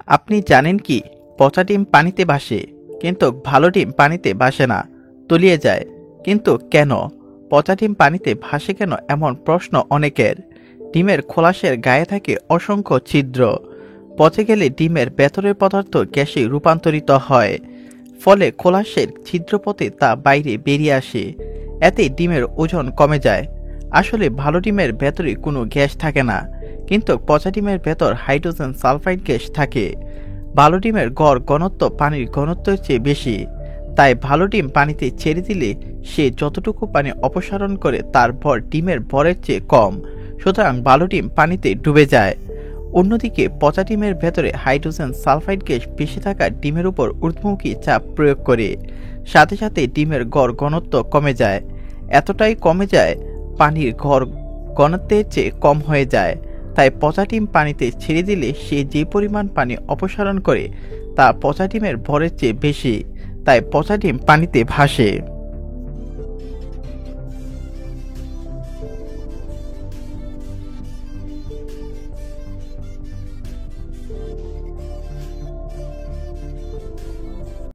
আপনি জানেন কি, পচা ডিম পানিতে ভাসে, কিন্তু ভালো ডিম পানিতে ভাসে না, তলিয়ে যায়। কিন্তু কেন? পচা ডিম পানিতে ভাসে কেন, এমন প্রশ্ন অনেকের। ডিমের খোলাসের গায়ে থাকে অসংখ্য ছিদ্র। পচে গেলে ডিমের ভেতরের পদার্থ গ্যাসে রূপান্তরিত হয়, ফলে খোলাসের ছিদ্রপথে তা বাইরে বেরিয়ে আসে। এতে ডিমের ওজন কমে যায়। আসলে ভালো ডিমের ভেতরে কোনো গ্যাস থাকে না, কিন্তু পচা ডিমের ভেতর হাইড্রোজেন সালফাইড গ্যাস থাকে। ভালো ডিমের গড় ঘনত্ব পানির ঘনত্বের চেয়ে বেশি, তাই ভালো ডিম পানিতে ছেড়ে দিলে সে যতটুকু পানি অপসারণ করে তার ভর ডিমের ভরের চেয়ে কম, সুতরাং ভালো ডিম পানিতে ডুবে যায়। অন্যদিকে পচা ডিমের ভেতরে হাইড্রোজেন সালফাইড গ্যাস বেশি থাকা ডিমের উপর ঊর্ধ্বমুখী চাপ প্রয়োগ করে সাথে সাথে ডিমের গড় ঘনত্ব কমে যায়। এতটাই কমে যায়, পানির গড় ঘনত্বের চেয়ে কম হয়ে যায়। তাই পচা ডিম পানিতে ছেড়ে দিলে সে যে পরিমাণ পানি অপসারণ করে তা পচা ডিমের ভরের চেয়ে বেশি, তাই পচা ডিম পানিতে ভাসে।